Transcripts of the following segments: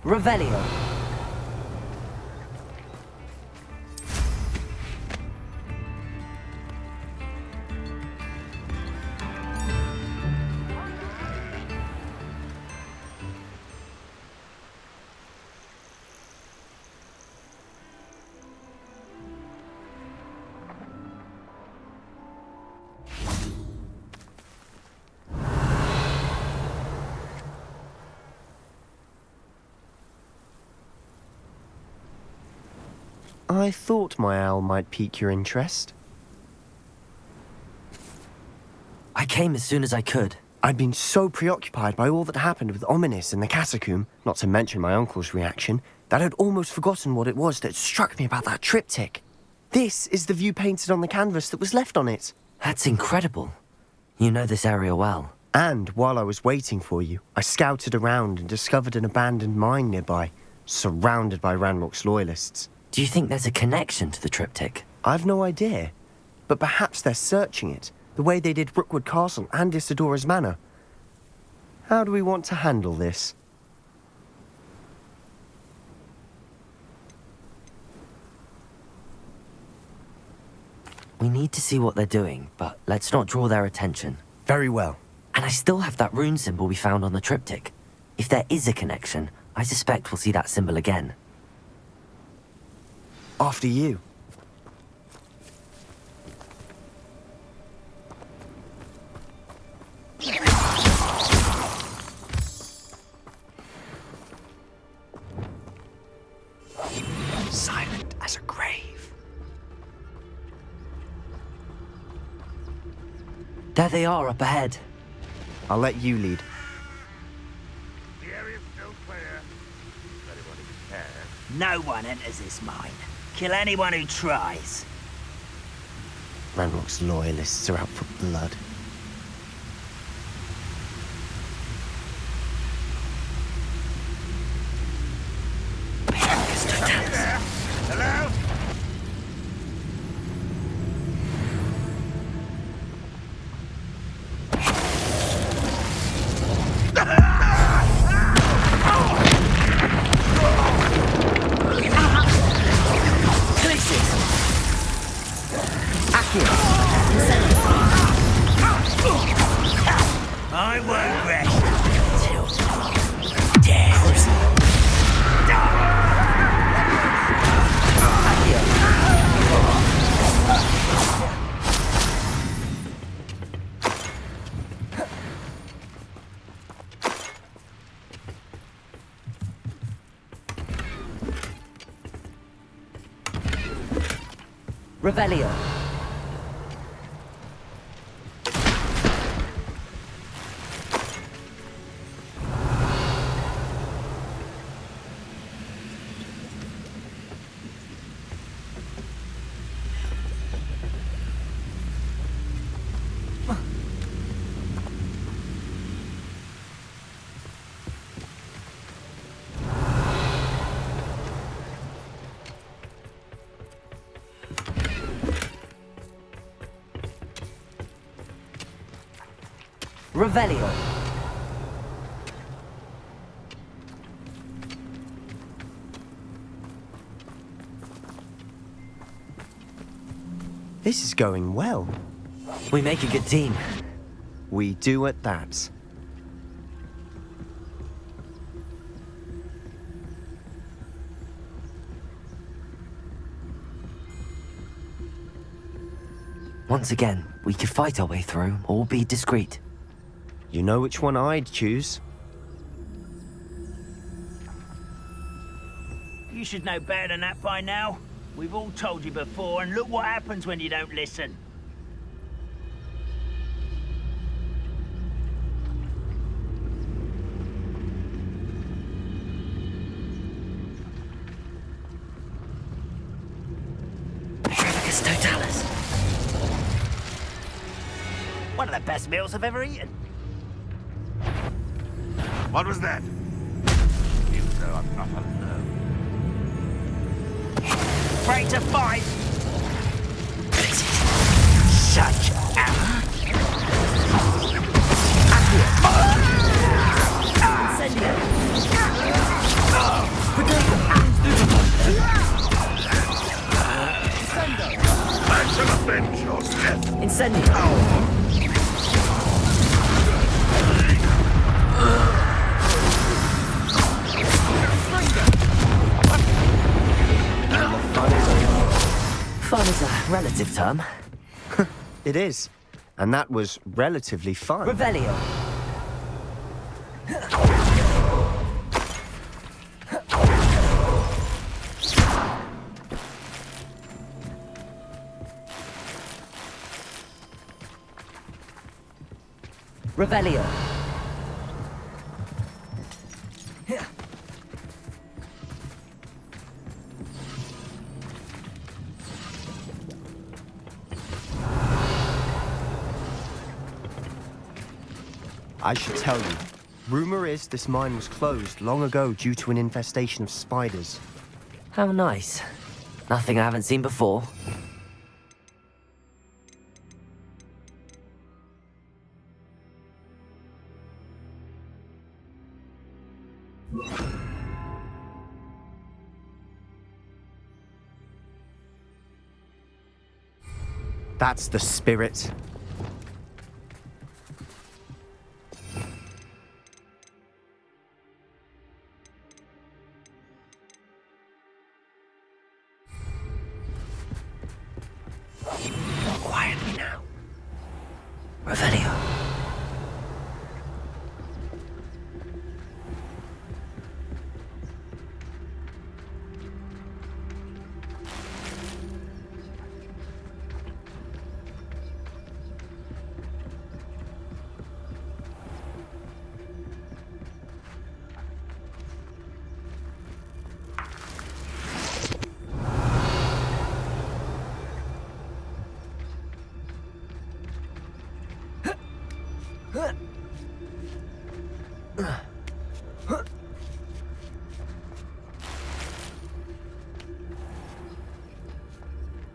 Revelio. I thought my owl might pique your interest. I came as soon as I could. I'd been so preoccupied by all that happened with Ominis in the catacomb, not to mention my uncle's reaction, that I'd almost forgotten what it was that struck me about that triptych. This is the view painted on the canvas that was left on it. That's incredible. You know this area well. And while I was waiting for you, I scouted around and discovered an abandoned mine nearby, surrounded by Ranrock's loyalists. Do you think there's a connection to the triptych? I've no idea, but perhaps they're searching it, the way they did Rookwood Castle and Isidora's Manor. How do we want to handle this? We need to see what they're doing, but let's not draw their attention. Very well. And I still have that rune symbol we found on the triptych. If there is a connection, I suspect we'll see that symbol again. After you. Silent as a grave. There they are up ahead. I'll let you lead. The area's still clear. If anyone who cares. No one enters this mine. Kill anyone who tries. Ranrock's loyalists are out for blood. Hello? I won't rest till dead. Revelio. Revelio. This is going well. We make a good team. We do at that. Once again, we could fight our way through or be discreet. You know which one I'd choose. You should know better than that by now. We've all told you before, and look what happens when you don't listen. Totalis. One of the best meals I've ever eaten. What was that? Even though I'm not alone. Ready to fight? Such a... Incendio! Fun is a relative term. It is. And that was relatively fun. Revelio. Revelio. I should tell you. Rumor is this mine was closed long ago due to an infestation of spiders. How nice. Nothing I haven't seen before. That's the spirit. Quietly now. Revelio.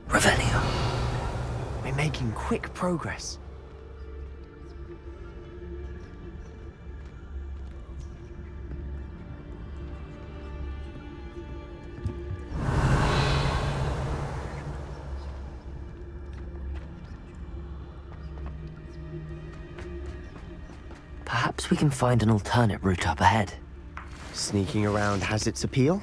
Revelio. We're making quick progress. Perhaps we can find an alternate route up ahead. Sneaking around has its appeal.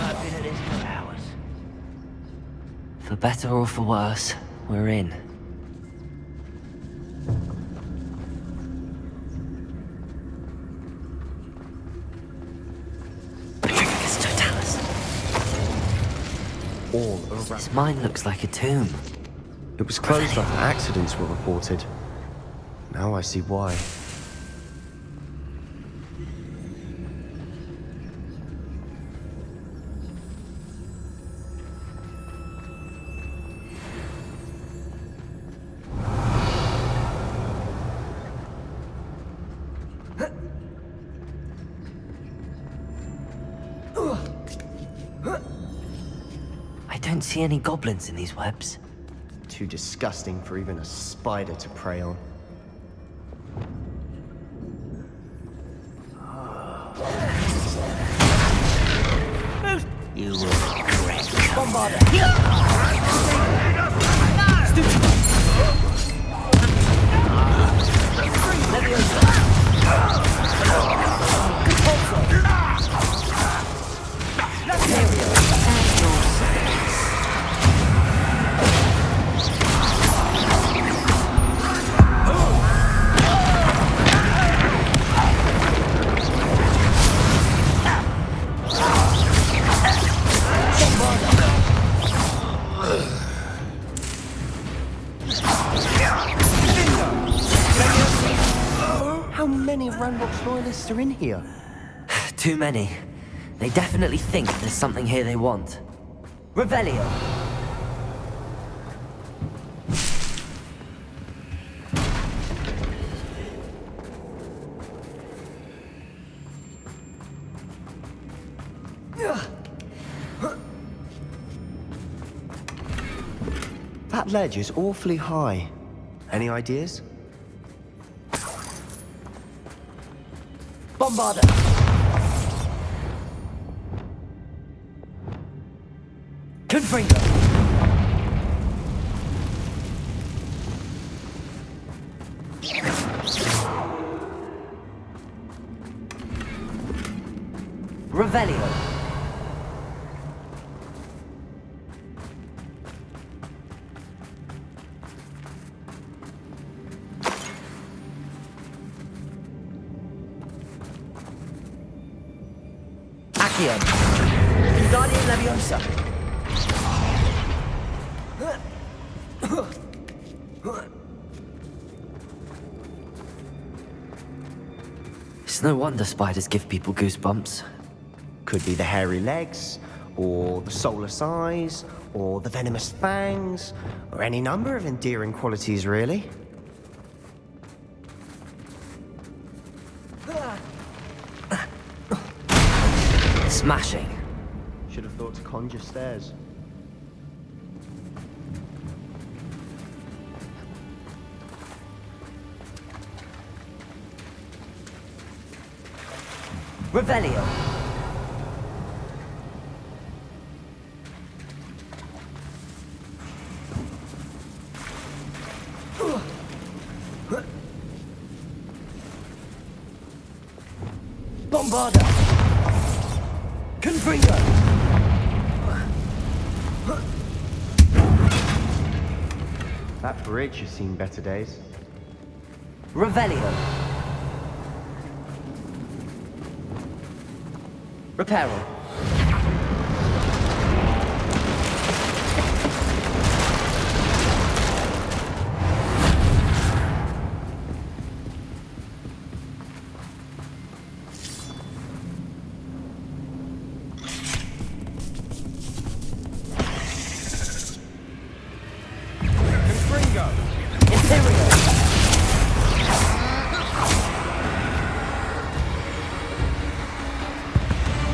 I've been at this for hours. For better or for worse, we're in. All around. This mine looks like a tomb. It was closed after accidents were reported. Now I see why. I don't see any goblins in these webs. Too disgusting for even a spider to prey on. You will regret coming. How many of Ranrock's loyalists are in here? Too many. They definitely think there's something here they want. Revelio. ledge is awfully high. Any ideas? Bombarder! Confringo! Revelio! Accio! Wingardium Leviosa! It's no wonder spiders give people goosebumps. Could be the hairy legs, or the soulless eyes, or the venomous fangs, or any number of endearing qualities, really. Smashing. Should have thought to conjure stairs. Revelio! Bombarder! Confringo! That bridge has seen better days. Revelio! Reparo!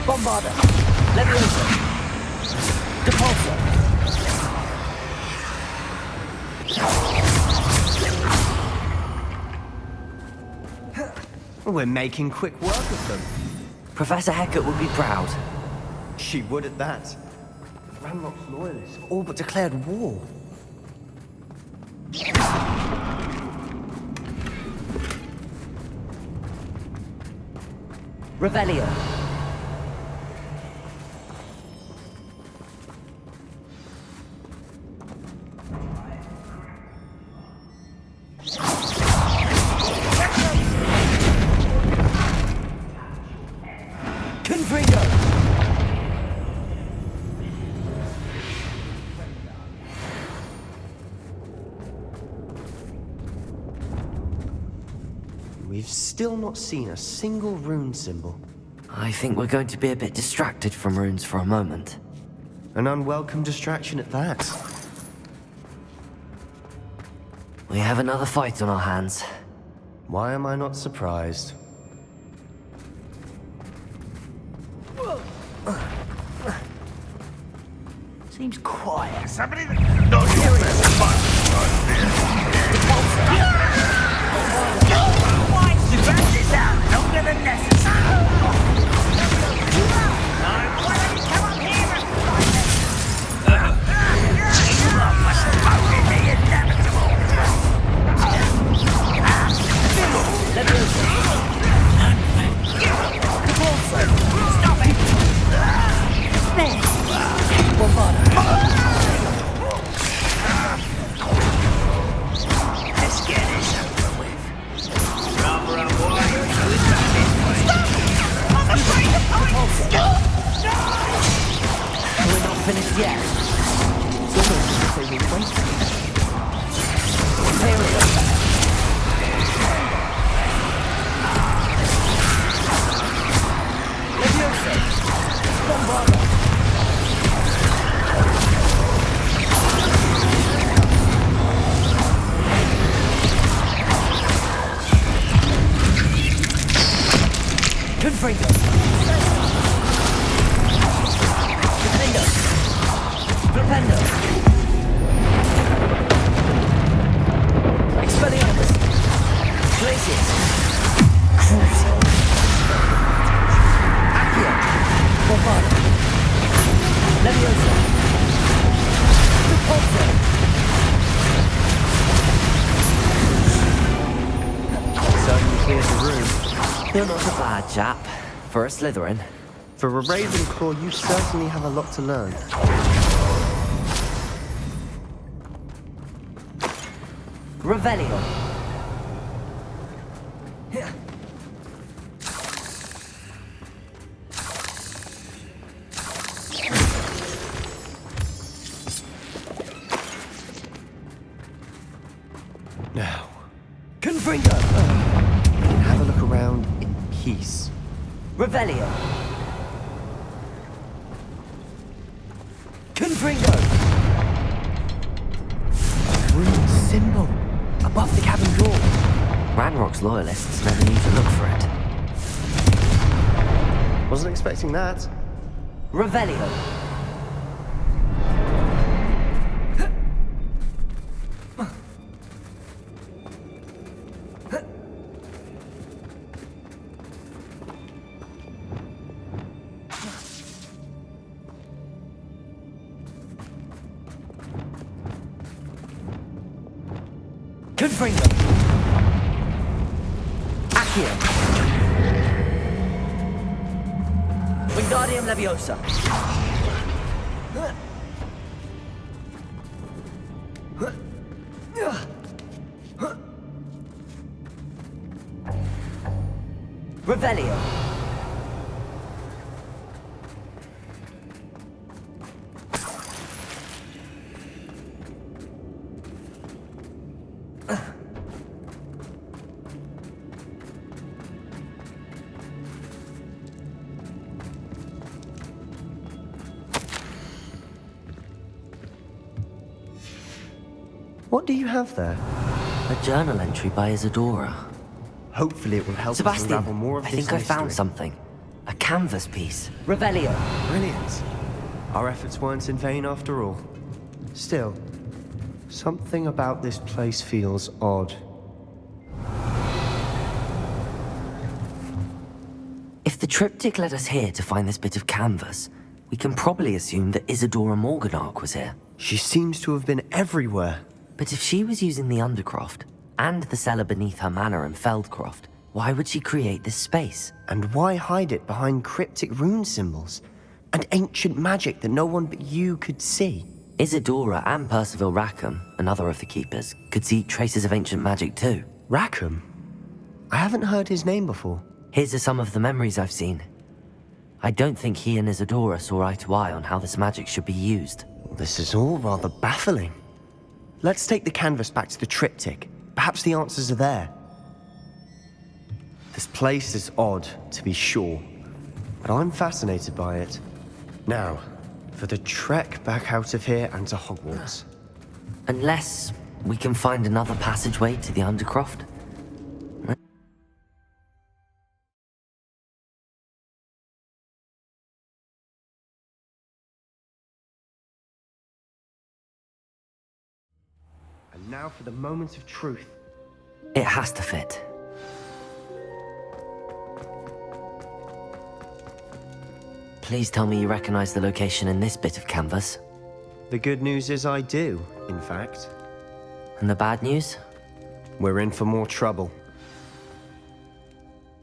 Bombarder! Leviosa! Depulsor! We're making quick work of them. Professor Hecat would be proud. She would at that. Ranrock's loyalists all but declared war. Revelio! Confringo! We've still not seen a single rune symbol. I think we're going to be a bit distracted from runes for a moment. An unwelcome distraction at that. We have another fight on our hands. Why am I not surprised? Seems quiet. Somebody that knows your best spot. Why stretch this out longer than necessary? No, why don't you come up here and fight it? You lot must vote in the inevitable. Stop it! There. Let's get this over with. Rubber and wire, who's back this way? Stop! I'm afraid of heights! We're not finished yet. It's almost as if they were waiting. Imperial! Leviosa! Bombarder! Confringo! Defendo! Flipendo! Crucis! Crucio! Accio! Bovado! Leviosa! Poacher! Certainly clears the room. You're not a bad chap. For a Slytherin. For a Ravenclaw, you certainly have a lot to learn. Revelio. Now, Confringo. we can have a look around in peace. Revelio. Confringo. Rune symbol above the cabin door. Ranrock's loyalists never knew to look for it. Wasn't expecting that. Revelio. Confringo. Accio. Wingardium Leviosa. Revelio. What do you have there? A journal entry by Isadora. Hopefully it will help us unravel Sebastian, more of I this think I found mystery. something. A canvas piece. Revelio. Brilliant. Our efforts weren't in vain after all. Still, something about this place feels odd. If the triptych led us here to find this bit of canvas, we can probably assume that Isadora Morganach was here. She seems to have been everywhere. But if she was using the Undercroft, and the cellar beneath her manor in Feldcroft, why would she create this space? And why hide it behind cryptic rune symbols? And ancient magic that no one but you could see? Isadora and Percival Rackham, another of the Keepers, could see traces of ancient magic too. Rackham? I haven't heard his name before. His are some of the memories I've seen. I don't think he and Isadora saw eye to eye on how this magic should be used. This is all rather baffling. Let's take the canvas back to the triptych. Perhaps the answers are there. This place is odd, to be sure, but I'm fascinated by it. Now, for the trek back out of here and to Hogwarts. Unless we can find another passageway to the Undercroft. And now for the moment of truth. It has to fit. Please tell me you recognize the location in this bit of canvas. The good news is I do, in fact. And the bad news? We're in for more trouble.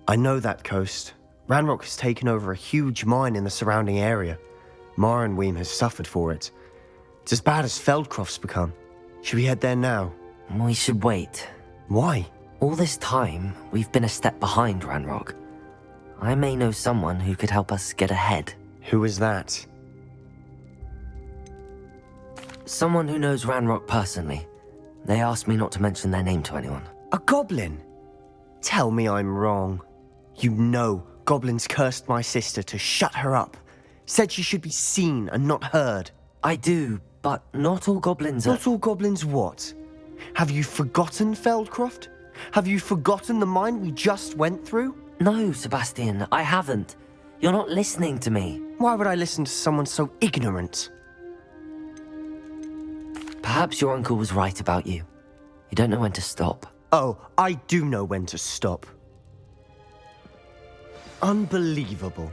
I know that coast. Ranrock has taken over a huge mine in the surrounding area. Mornweem has suffered for it. It's as bad as Feldcroft's become. Should we head there now? We should wait. Why? All this time, we've been a step behind Ranrock. I may know someone who could help us get ahead. Who is that? Someone who knows Ranrock personally. They asked me not to mention their name to anyone. A goblin? Tell me I'm wrong. You know goblins cursed my sister to shut her up. Said she should be seen and not heard. I do, but not all goblins are... Not all goblins what? Have you forgotten Feldcroft? Have you forgotten the mine we just went through? No, Sebastian, I haven't. You're not listening to me. Why would I listen to someone so ignorant? Perhaps your uncle was right about you. You don't know when to stop. Oh, I do know when to stop. Unbelievable.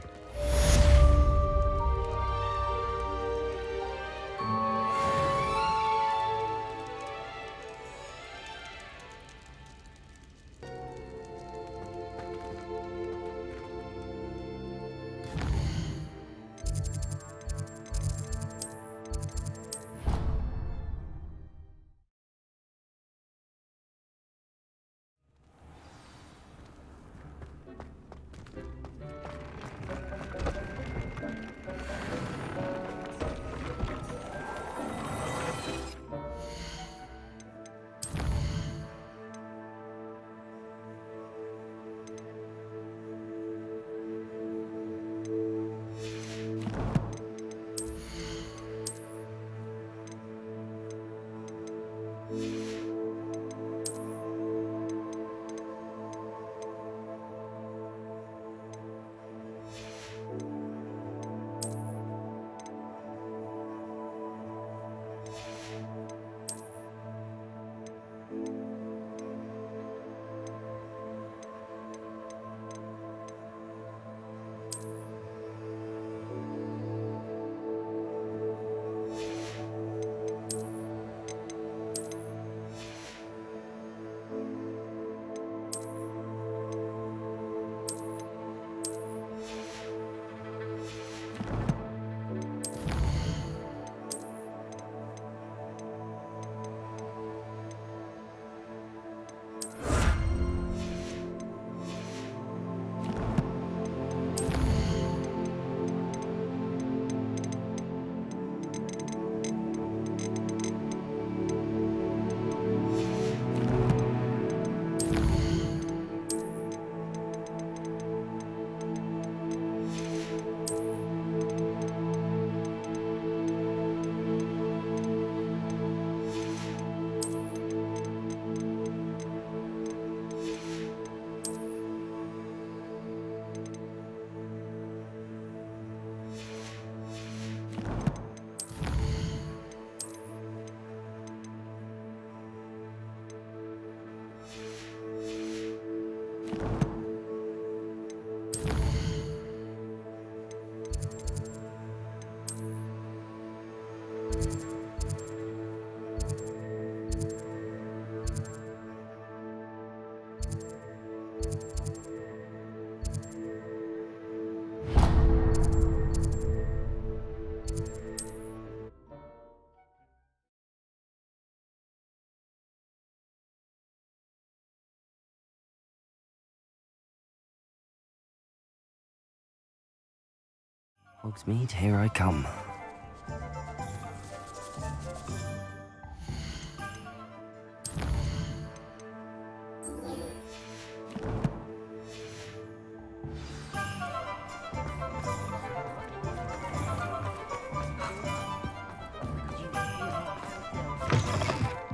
Hogsmeade, here I come.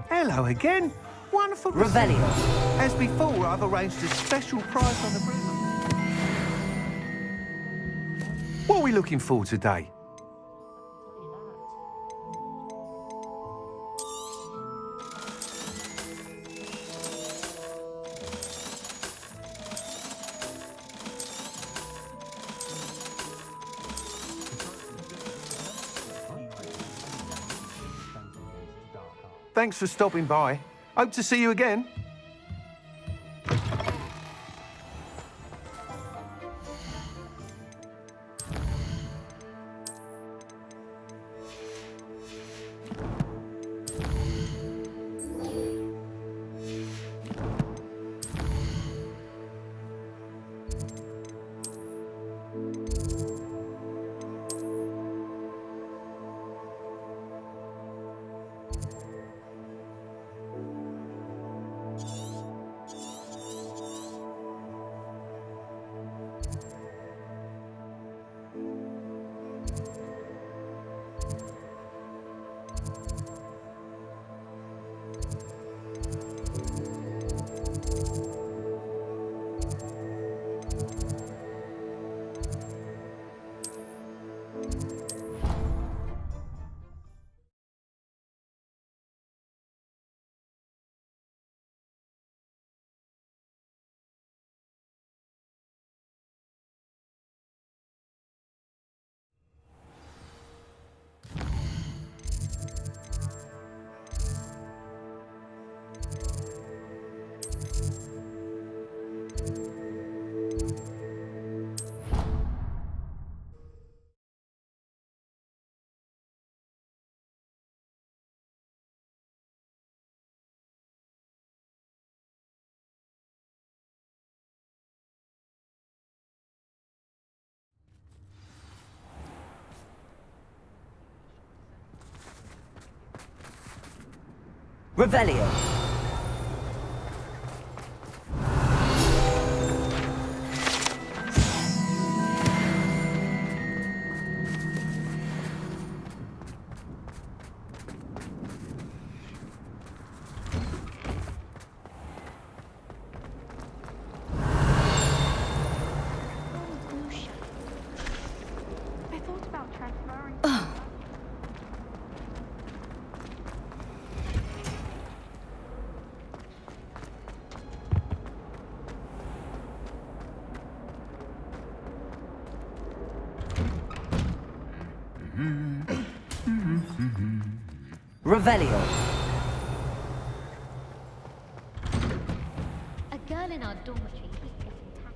Hello again. Wonderful. Revelio. As before, I've arranged a special price on the bread. What are we looking for today? Thanks for stopping by. Hope to see you again. Revelio. I thought about transferring. Revelio. A girl in our dormitory keeps getting attacked.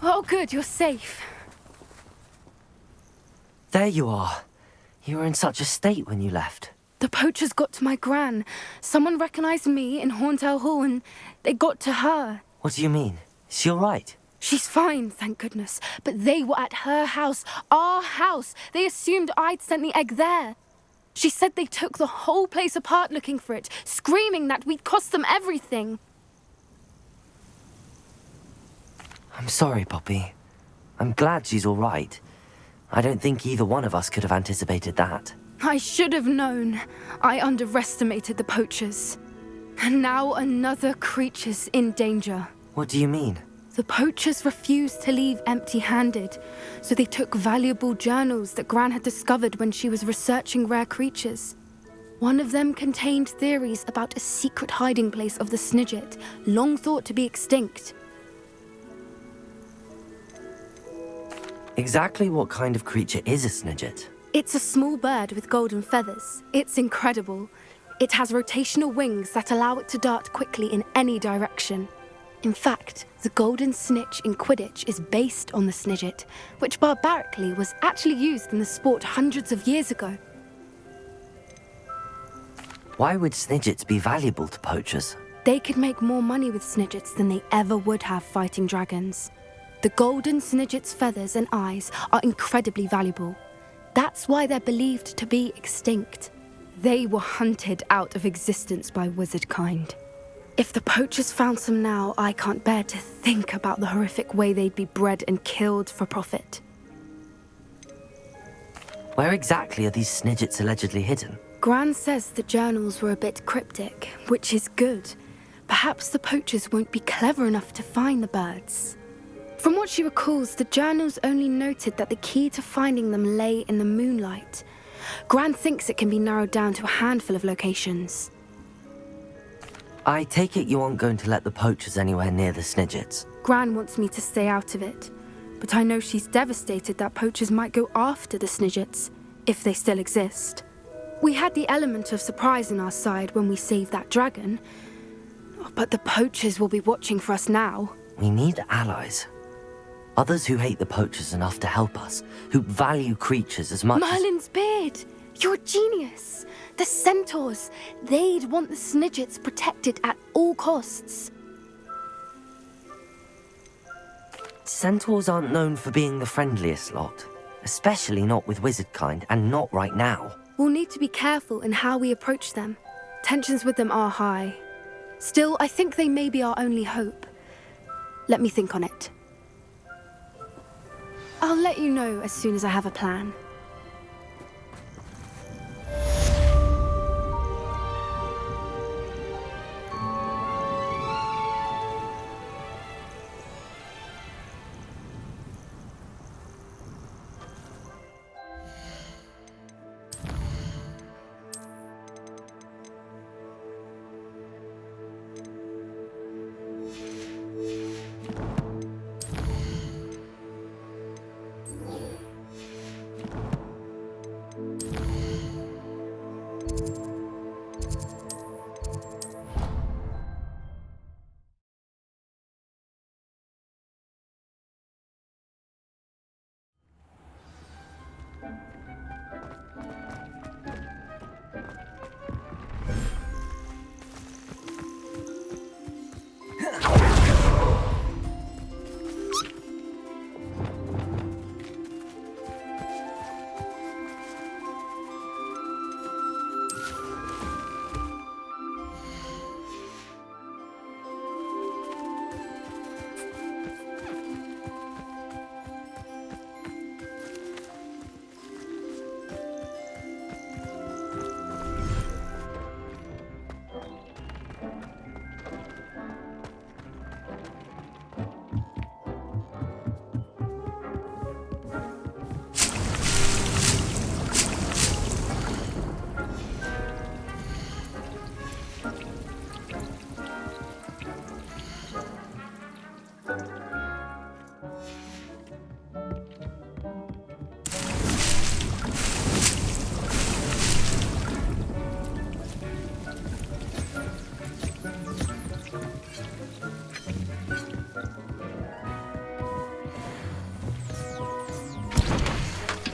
Oh, good, you're safe. There you are. You were in such a state when you left. The poachers got to my gran. Someone recognized me in Horntail Hall and they got to her. What do you mean? Is she all right? She's fine, thank goodness. But they were at her house, our house. They assumed I'd sent the egg there. She said they took the whole place apart looking for it, screaming that we'd cost them everything. I'm sorry, Poppy. I'm glad she's all right. I don't think either one of us could have anticipated that. I should have known. I underestimated the poachers. And now another creature's in danger. What do you mean? The poachers refused to leave empty-handed, so they took valuable journals that Gran had discovered when she was researching rare creatures. One of them contained theories about a secret hiding place of the Snidget, long thought to be extinct. Exactly what kind of creature is a Snidget? It's a small bird with golden feathers. It's incredible. It has rotational wings that allow it to dart quickly in any direction. In fact, the golden snitch in Quidditch is based on the Snidget, which barbarically was actually used in the sport hundreds of years ago. Why would Snidgets be valuable to poachers? They could make more money with Snidgets than they ever would have fighting dragons. The golden Snidget's feathers and eyes are incredibly valuable. That's why they're believed to be extinct. They were hunted out of existence by wizard kind. If the poachers found some now, I can't bear to think about the horrific way they'd be bred and killed for profit. Where exactly are these Snidgets allegedly hidden? Gran says the journals were a bit cryptic, which is good. Perhaps the poachers won't be clever enough to find the birds. From what she recalls, the journals only noted that the key to finding them lay in the moonlight. Gran thinks it can be narrowed down to a handful of locations. I take it you aren't going to let the poachers anywhere near the Snidgets. Gran wants me to stay out of it, but I know she's devastated that poachers might go after the Snidgets, if they still exist. We had the element of surprise on our side when we saved that dragon, but the poachers will be watching for us now. We need allies. Others who hate the poachers enough to help us, who value creatures as much Merlin's beard! You're a genius! The centaurs! They'd want the Snidgets protected at all costs. Centaurs aren't known for being the friendliest lot, especially not with wizard kind, and not right now. We'll need to be careful in how we approach them. Tensions with them are high. Still, I think they may be our only hope. Let me think on it. I'll let you know as soon as I have a plan.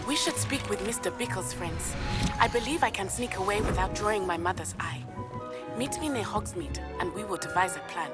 We should speak with Mr. Bickle's friends. I believe I can sneak away without drawing my mother's eye. Meet me near Hogsmeade, and we will devise a plan.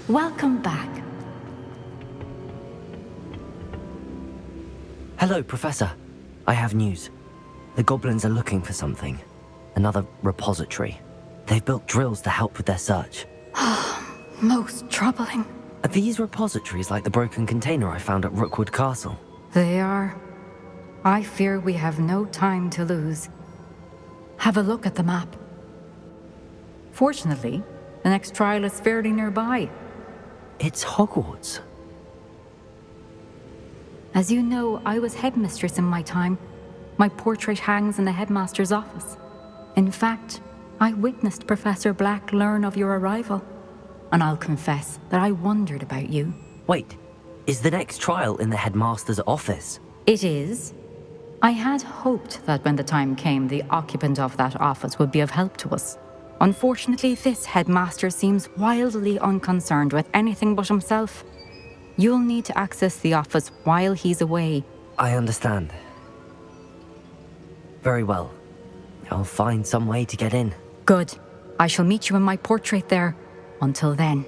Welcome back. Hello, Professor. I have news. The goblins are looking for something. Another repository. They've built drills to help with their search. Most troubling. Are these repositories like the broken container I found at Rookwood Castle? They are. I fear we have no time to lose. Have a look at the map. Fortunately, the next trial is fairly nearby. It's Hogwarts. As you know, I was headmistress in my time. My portrait hangs in the headmaster's office. In fact, I witnessed Professor Black learn of your arrival. And I'll confess that I wondered about you. Wait, is the next trial in the headmaster's office? It is. I had hoped that when the time came, the occupant of that office would be of help to us. Unfortunately, this headmaster seems wildly unconcerned with anything but himself. You'll need to access the office while he's away. I understand. Very well. I'll find some way to get in. Good. I shall meet you in my portrait there. Until then.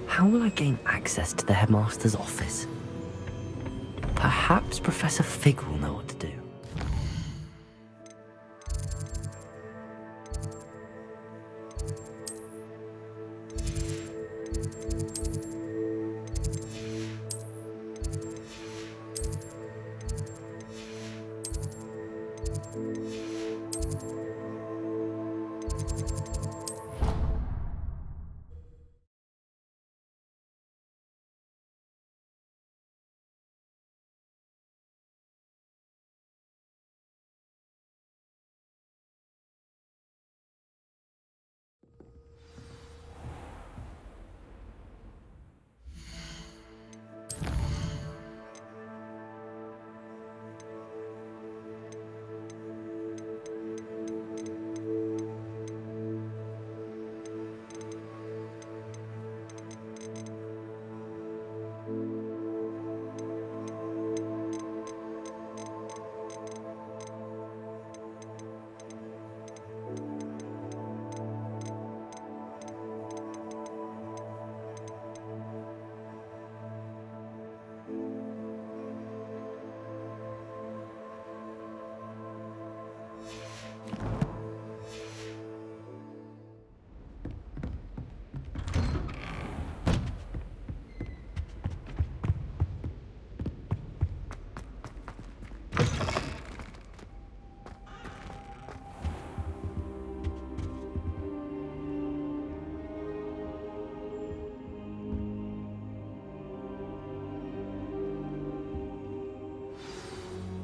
How will I gain access to the headmaster's office? Perhaps Professor Fig will know what to do.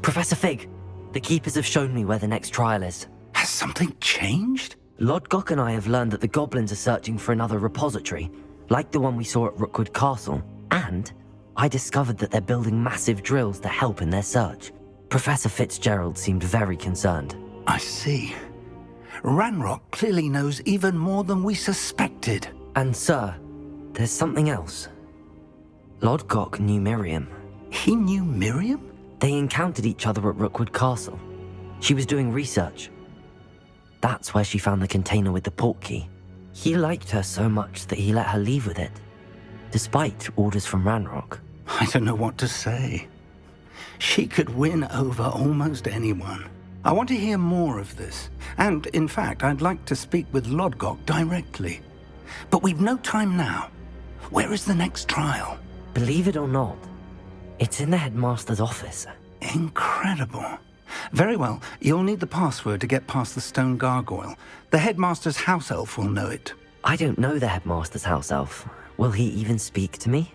Professor Fig, the Keepers have shown me where the next trial is. Has something changed? Lodgok and I have learned that the goblins are searching for another repository, like the one we saw at Rookwood Castle. And I discovered that they're building massive drills to help in their search. Professor Fitzgerald seemed very concerned. I see. Ranrock clearly knows even more than we suspected. And sir, there's something else. Lodgok knew Miriam. He knew Miriam? They encountered each other at Rookwood Castle. She was doing research. That's where she found the container with the portkey. He liked her so much that he let her leave with it, despite orders from Ranrock. I don't know what to say. She could win over almost anyone. I want to hear more of this. And, in fact, I'd like to speak with Lodgok directly. But we've no time now. Where is the next trial? Believe it or not, it's in the headmaster's office. Incredible. Very well, you'll need the password to get past the stone gargoyle. The headmaster's house elf will know it. I don't know the headmaster's house elf. Will he even speak to me?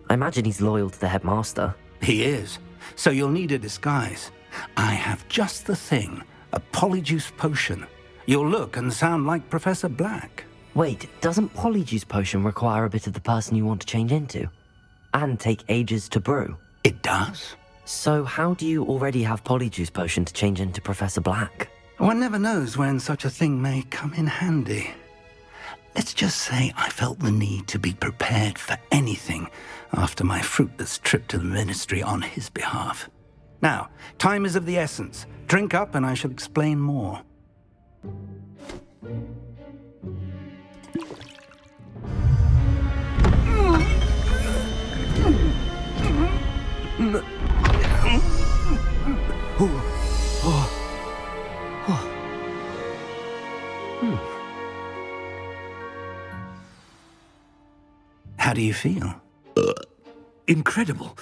I imagine he's loyal to the headmaster. He is. So you'll need a disguise. I have just the thing. A polyjuice potion. You'll look and sound like Professor Black. Wait, doesn't Polyjuice Potion require a bit of the person you want to change into? And take ages to brew? It does. So how do you already have Polyjuice Potion to change into Professor Black? One never knows when such a thing may come in handy. Let's just say I felt the need to be prepared for anything after my fruitless trip to the Ministry on his behalf. Now, time is of the essence. Drink up and I shall explain more. How do you feel? Incredible.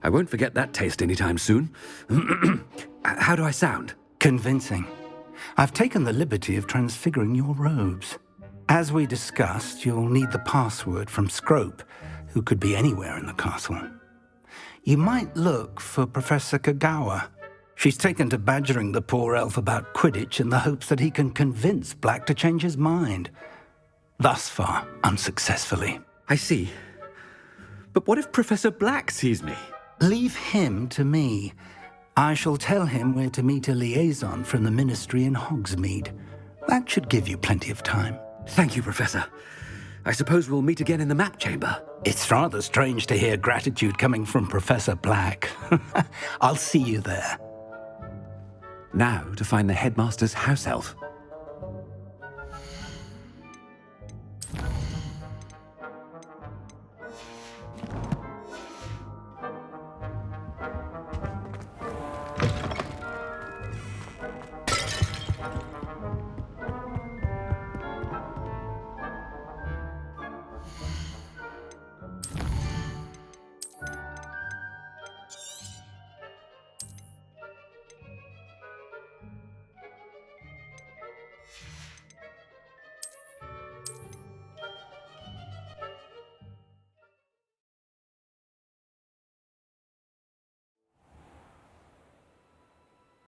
I won't forget that taste anytime soon. How do I sound? Convincing. I've taken the liberty of transfiguring your robes. As we discussed, you'll need the password from Scrope, who could be anywhere in the castle. You might look for Professor Kagawa. She's taken to badgering the poor elf about Quidditch in the hopes that he can convince Black to change his mind. Thus far, unsuccessfully. I see. But what if Professor Black sees me? Leave him to me. I shall tell him where to meet a liaison from the Ministry in Hogsmeade. That should give you plenty of time. Thank you, Professor. I suppose we'll meet again in the map chamber. It's rather strange to hear gratitude coming from Professor Black. I'll see you there. Now to find the headmaster's house elf.